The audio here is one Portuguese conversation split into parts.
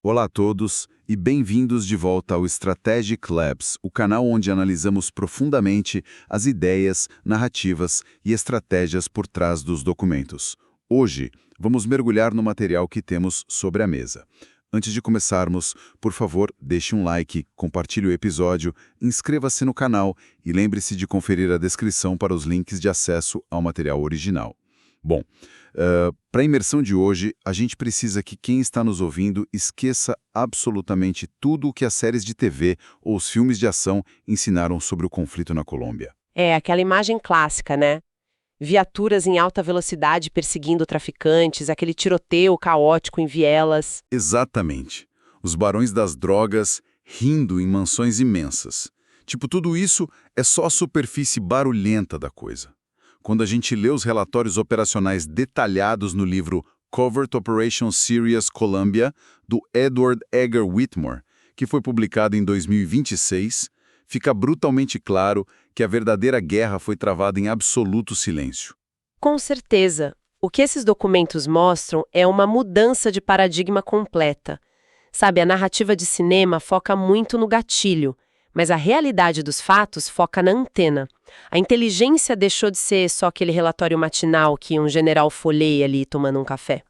Olá a todos e bem-vindos de volta ao Strategic Labs, o canal onde analisamos profundamente as ideias, narrativas e estratégias por trás dos documentos. Hoje, vamos mergulhar no material que temos sobre a mesa. Antes de começarmos, por favor, deixe um like, compartilhe o episódio, inscreva-se no canal e lembre-se de conferir a descrição para os links de acesso ao material original. Bom, para a imersão de hoje, a gente precisa que quem está nos ouvindo esqueça absolutamente tudo o que as séries de TV ou os filmes de ação ensinaram sobre o conflito na Colômbia. É, aquela imagem clássica, né? Viaturas em alta velocidade perseguindo traficantes, aquele tiroteio caótico em vielas. Exatamente. Os barões das drogas rindo em mansões imensas. Tipo, tudo isso é só a superfície barulhenta da coisa. Quando a gente lê os relatórios operacionais detalhados no livro Covert Operation Serious Colombia, do Edward Edgar Whitmore, que foi publicado em 2026, fica brutalmente claro que a verdadeira guerra foi travada em absoluto silêncio. Com certeza. O que esses documentos mostram é uma mudança de paradigma completa. Sabe, a narrativa de cinema foca muito no gatilho, mas a realidade dos fatos foca na antena. A inteligência deixou de ser só aquele relatório matinal que um general folheia ali tomando um café.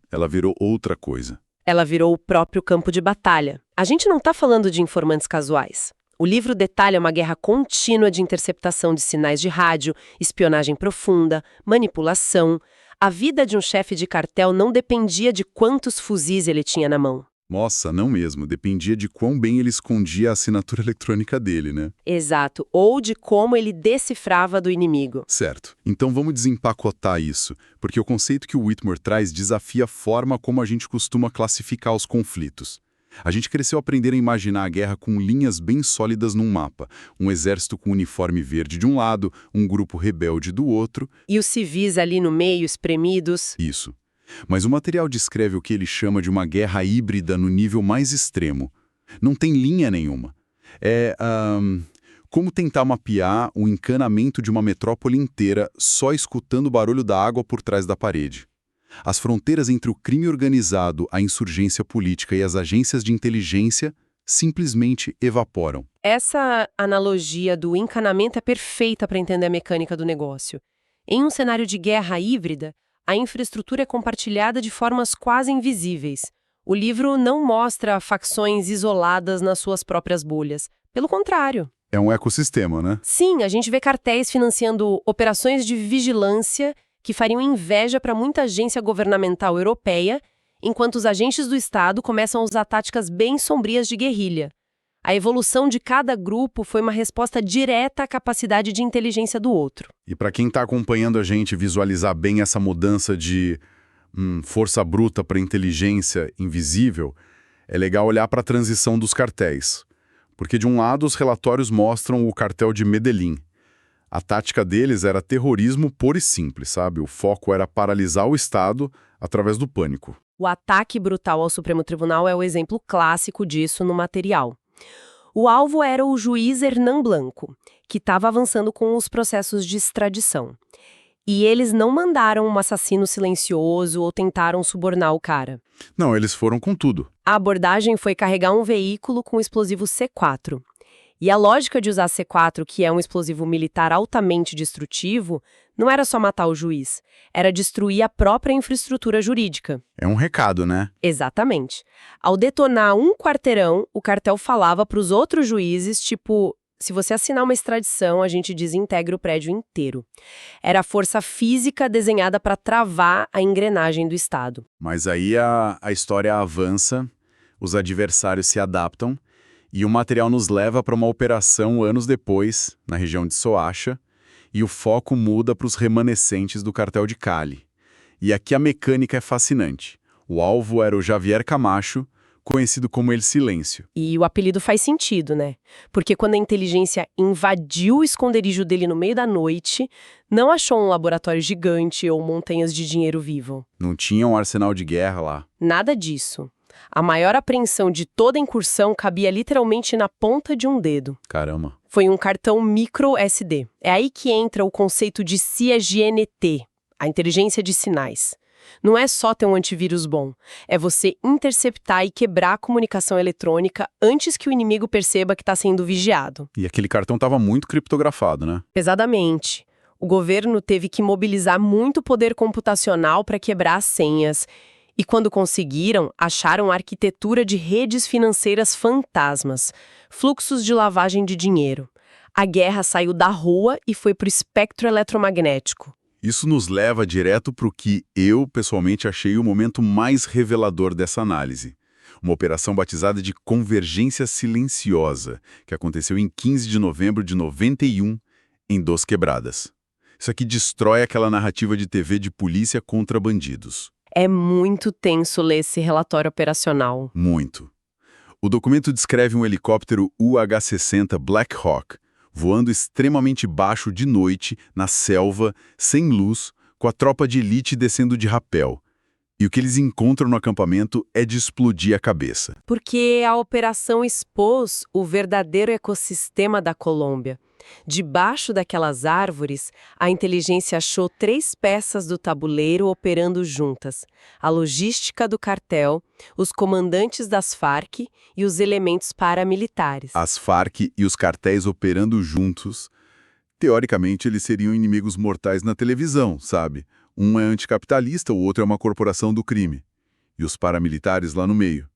Ela virou outra coisa. Ela virou o próprio campo de batalha. A gente não está falando de informantes casuais. O livro detalha uma guerra contínua de interceptação de sinais de rádio, espionagem profunda, manipulação. A vida de um chefe de cartel não dependia de quantos fuzis ele tinha na mão. Nossa, não mesmo. Dependia de quão bem ele escondia a assinatura eletrônica dele, né? Exato. Ou de como ele decifrava do inimigo. Certo. Então vamos desempacotar isso, porque o conceito que o Whitmore traz desafia a forma como a gente costuma classificar os conflitos. A gente cresceu aprendendo a imaginar a guerra com linhas bem sólidas num mapa. Um exército com uniforme verde de um lado, um grupo rebelde do outro. E os civis ali no meio, espremidos. Isso. Mas o material descreve o que ele chama de uma guerra híbrida no nível mais extremo. Não tem linha nenhuma. Como tentar mapear o encanamento de uma metrópole inteira só escutando o barulho da água por trás da parede. As fronteiras entre o crime organizado, a insurgência política e as agências de inteligência simplesmente evaporam. Essa analogia do encanamento é perfeita para entender a mecânica do negócio. Em um cenário de guerra híbrida, a infraestrutura é compartilhada de formas quase invisíveis. O livro não mostra facções isoladas nas suas próprias bolhas. Pelo contrário. É um ecossistema, né? Sim, a gente vê cartéis financiando operações de vigilância que fariam inveja para muita agência governamental europeia, enquanto os agentes do Estado começam a usar táticas bem sombrias de guerrilha. A evolução de cada grupo foi uma resposta direta à capacidade de inteligência do outro. E para quem está acompanhando a gente visualizar bem essa mudança de força bruta para inteligência invisível, é legal olhar para a transição dos cartéis. Porque, de um lado, os relatórios mostram o cartel de Medellín. A tática deles era terrorismo puro e simples, sabe? O foco era paralisar o Estado através do pânico. O ataque brutal ao Supremo Tribunal é o exemplo clássico disso no material. O alvo era o juiz Hernán Blanco, que estava avançando com os processos de extradição. E eles não mandaram um assassino silencioso ou tentaram subornar o cara. Não, eles foram com tudo. A abordagem foi carregar um veículo com explosivo C4. E a lógica de usar C4, que é um explosivo militar altamente destrutivo, não era só matar o juiz, era destruir a própria infraestrutura jurídica. É um recado, né? Exatamente. Ao detonar um quarteirão, o cartel falava para os outros juízes, tipo, se você assinar uma extradição, a gente desintegra o prédio inteiro. Era a força física desenhada para travar a engrenagem do Estado. Mas aí a história avança, os adversários se adaptam, e o material nos leva para uma operação anos depois, na região de Soacha, e o foco muda para os remanescentes do cartel de Cali. E aqui a mecânica é fascinante. O alvo era o Javier Camacho, conhecido como El Silêncio. E o apelido faz sentido, né? Porque quando a inteligência invadiu o esconderijo dele no meio da noite, não achou um laboratório gigante ou montanhas de dinheiro vivo. Não tinha um arsenal de guerra lá. Nada disso. A maior apreensão de toda a incursão cabia literalmente na ponta de um dedo. Caramba. Foi um cartão micro SD. É aí que entra o conceito de CIAGNT, a inteligência de sinais. Não é só ter um antivírus bom, é você interceptar e quebrar a comunicação eletrônica antes que o inimigo perceba que está sendo vigiado. E aquele cartão estava muito criptografado, né? Pesadamente. O governo teve que mobilizar muito poder computacional para quebrar as senhas. E quando conseguiram, acharam arquitetura de redes financeiras fantasmas, fluxos de lavagem de dinheiro. A guerra saiu da rua e foi para o espectro eletromagnético. Isso nos leva direto para o que eu, pessoalmente, achei o momento mais revelador dessa análise. Uma operação batizada de Convergência Silenciosa, que aconteceu em 15 de novembro de 91, em Dos Quebradas. Isso aqui destrói aquela narrativa de TV de polícia contra bandidos. É muito tenso ler esse relatório operacional. Muito. O documento descreve um helicóptero UH-60 Black Hawk, voando extremamente baixo de noite, na selva, sem luz, com a tropa de elite descendo de rapel. E o que eles encontram no acampamento é de explodir a cabeça. Porque a operação expôs o verdadeiro ecossistema da Colômbia. Debaixo daquelas árvores, a inteligência achou 3 peças do tabuleiro operando juntas: a logística do cartel, os comandantes das Farc e os elementos paramilitares. As Farc e os cartéis operando juntos, teoricamente eles seriam inimigos mortais na televisão, sabe? Um é anticapitalista, o outro é uma corporação do crime. E os paramilitares lá no meio.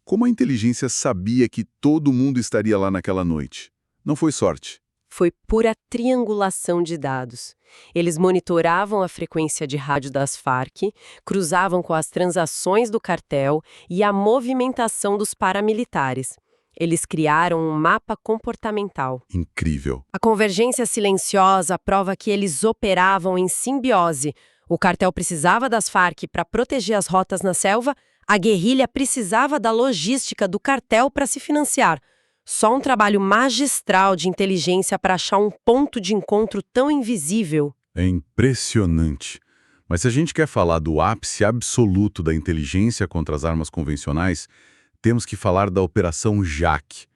Como a inteligência sabia que todo mundo estaria lá naquela noite? Não foi sorte. Foi pura triangulação de dados. Eles monitoravam a frequência de rádio das Farc, cruzavam com as transações do cartel e a movimentação dos paramilitares. Eles criaram um mapa comportamental. Incrível. A convergência silenciosa prova que eles operavam em simbiose. O cartel precisava das Farc para proteger as rotas na selva, a guerrilha precisava da logística do cartel para se financiar. Só um trabalho magistral de inteligência para achar um ponto de encontro tão invisível. É impressionante. Mas se a gente quer falar do ápice absoluto da inteligência contra as armas convencionais, temos que falar da Operação Jaque.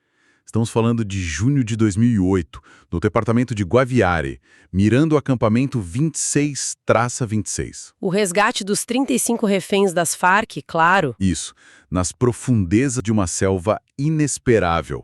Estamos falando de junho de 2008, no departamento de Guaviare, mirando o acampamento 26-26. O resgate dos 35 reféns das Farc, claro. Isso, nas profundezas de uma selva inesperável.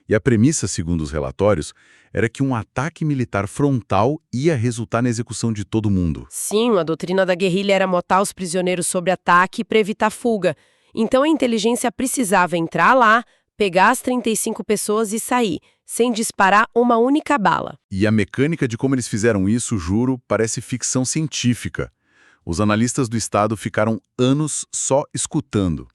E a premissa, segundo os relatórios, era que um ataque militar frontal ia resultar na execução de todo mundo. Sim, a doutrina da guerrilha era motar os prisioneiros sob ataque para evitar fuga. Então a inteligência precisava entrar lá, pegar as 35 pessoas e sair, sem disparar uma única bala. E a mecânica de como eles fizeram isso, juro, parece ficção científica. Os analistas do Estado ficaram anos só escutando.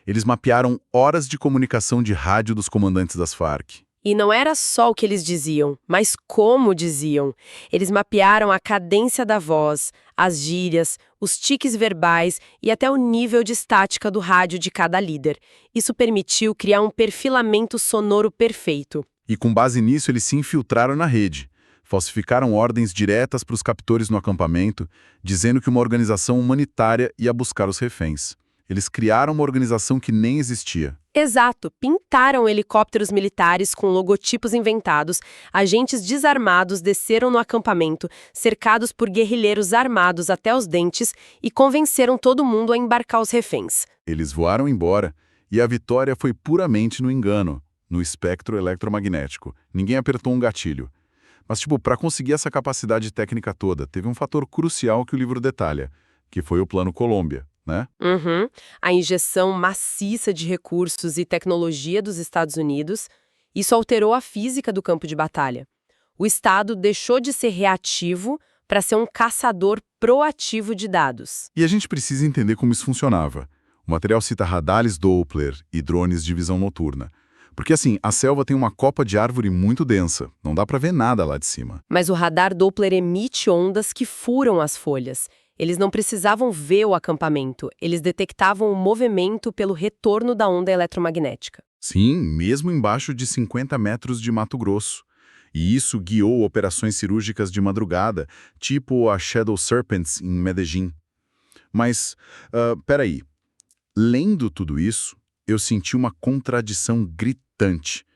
Eles mapearam horas de comunicação de rádio dos comandantes das Farc. E não era só o que eles diziam, mas como diziam. Eles mapearam a cadência da voz, as gírias, os tiques verbais e até o nível de estática do rádio de cada líder. Isso permitiu criar um perfilamento sonoro perfeito. E com base nisso, eles se infiltraram na rede. Falsificaram ordens diretas para os captores no acampamento, dizendo que uma organização humanitária ia buscar os reféns. Eles criaram uma organização que nem existia. Exato, pintaram helicópteros militares com logotipos inventados, agentes desarmados desceram no acampamento, cercados por guerrilheiros armados até os dentes e convenceram todo mundo a embarcar os reféns. Eles voaram embora e a vitória foi puramente no engano, no espectro eletromagnético. Ninguém apertou um gatilho. Mas, para conseguir essa capacidade técnica toda, teve um fator crucial que o livro detalha, que foi o Plano Colômbia. Né? A injeção maciça de recursos e tecnologia dos Estados Unidos, isso alterou a física do campo de batalha. O Estado deixou de ser reativo para ser um caçador proativo de dados. E a gente precisa entender como isso funcionava. O material cita radares Doppler e drones de visão noturna. Porque assim, a selva tem uma copa de árvore muito densa, não dá para ver nada lá de cima. Mas o radar Doppler emite ondas que furam as folhas. Eles não precisavam ver o acampamento, eles detectavam o movimento pelo retorno da onda eletromagnética. Sim, mesmo embaixo de 50 metros de Mato Grosso. E isso guiou operações cirúrgicas de madrugada, tipo a Shadow Serpents em Medellín. Mas, peraí, lendo tudo isso, eu senti uma contradição gritante.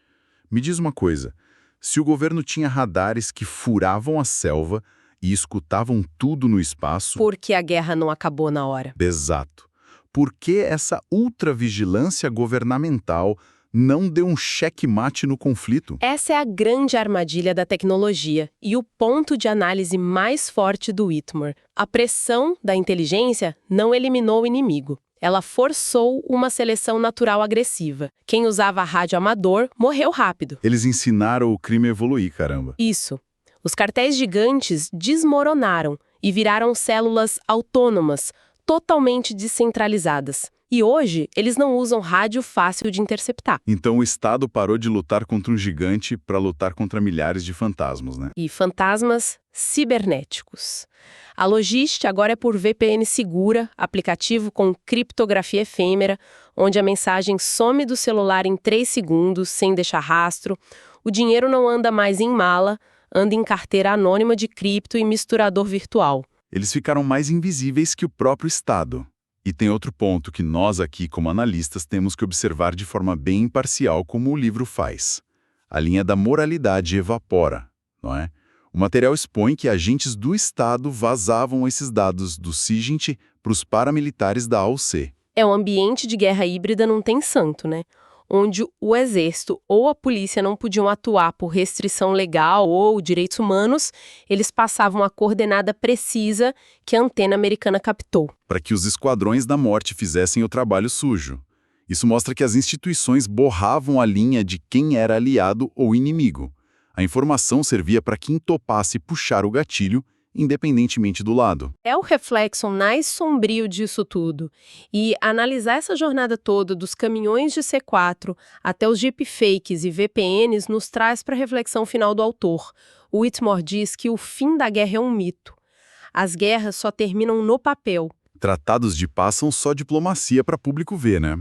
Me diz uma coisa, se o governo tinha radares que furavam a selva e escutavam tudo no espaço. Porque a guerra não acabou na hora. Exato. Por que essa ultravigilância governamental não deu um checkmate no conflito? Essa é a grande armadilha da tecnologia e o ponto de análise mais forte do Whitmore. A pressão da inteligência não eliminou o inimigo. Ela forçou uma seleção natural agressiva. Quem usava rádio amador morreu rápido. Eles ensinaram o crime a evoluir, caramba. Isso. Os cartéis gigantes desmoronaram e viraram células autônomas, totalmente descentralizadas. E hoje, eles não usam rádio fácil de interceptar. Então o Estado parou de lutar contra um gigante para lutar contra milhares de fantasmas, né? E fantasmas cibernéticos. A logística agora é por VPN segura, aplicativo com criptografia efêmera, onde a mensagem some do celular em 3 segundos, sem deixar rastro. O dinheiro não anda mais em mala, anda em carteira anônima de cripto e misturador virtual. Eles ficaram mais invisíveis que o próprio Estado. E tem outro ponto que nós aqui, como analistas, temos que observar de forma bem imparcial, como o livro faz. A linha da moralidade evapora, não é? O material expõe que agentes do Estado vazavam esses dados do SIGINT para os paramilitares da AUC. É um ambiente de guerra híbrida não tem santo, né? Onde o exército ou a polícia não podiam atuar por restrição legal ou direitos humanos, eles passavam a coordenada precisa que a antena americana captou. Para que os esquadrões da morte fizessem o trabalho sujo. Isso mostra que as instituições borravam a linha de quem era aliado ou inimigo. A informação servia para quem topasse puxar o gatilho, independentemente do lado. É o reflexo mais sombrio disso tudo. E analisar essa jornada toda dos caminhões de C4 até os deepfakes e VPNs nos traz para a reflexão final do autor. O Whitmore diz que o fim da guerra é um mito. As guerras só terminam no papel. Tratados de paz são só diplomacia para público ver, né?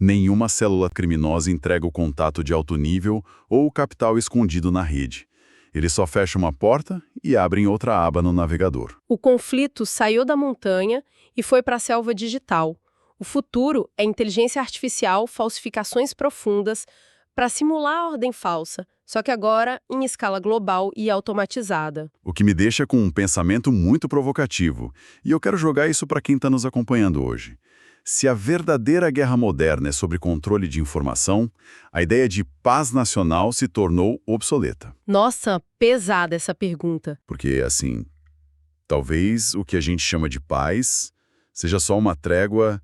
Nenhuma célula criminosa entrega o contato de alto nível ou o capital escondido na rede. Eles só fecham uma porta e abrem outra aba no navegador. O conflito saiu da montanha e foi para a selva digital. O futuro é inteligência artificial, falsificações profundas, para simular a ordem falsa, só que agora em escala global e automatizada. O que me deixa com um pensamento muito provocativo, e eu quero jogar isso para quem está nos acompanhando hoje. Se a verdadeira guerra moderna é sobre controle de informação, a ideia de paz nacional se tornou obsoleta. Nossa, pesada essa pergunta. Porque, assim, talvez o que a gente chama de paz seja só uma trégua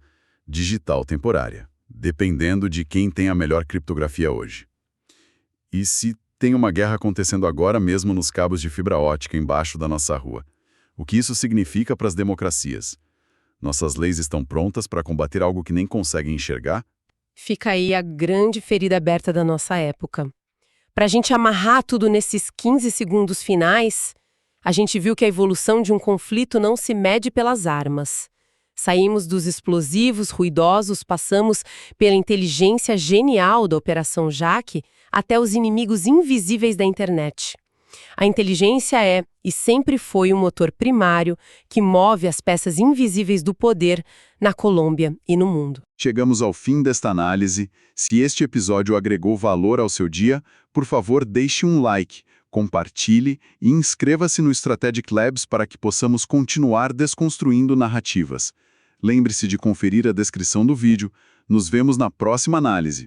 digital temporária, dependendo de quem tem a melhor criptografia hoje. E se tem uma guerra acontecendo agora mesmo nos cabos de fibra ótica embaixo da nossa rua? O que isso significa para as democracias? Nossas leis estão prontas para combater algo que nem conseguem enxergar? Fica aí a grande ferida aberta da nossa época. Para a gente amarrar tudo nesses 15 segundos finais, a gente viu que a evolução de um conflito não se mede pelas armas. Saímos dos explosivos ruidosos, passamos pela inteligência genial da Operação Jaque até os inimigos invisíveis da internet. A inteligência é, e sempre foi, o motor primário que move as peças invisíveis do poder na Colômbia e no mundo. Chegamos ao fim desta análise. Se este episódio agregou valor ao seu dia, por favor, deixe um like, compartilhe e inscreva-se no Strategic Labs para que possamos continuar desconstruindo narrativas. Lembre-se de conferir a descrição do vídeo. Nos vemos na próxima análise.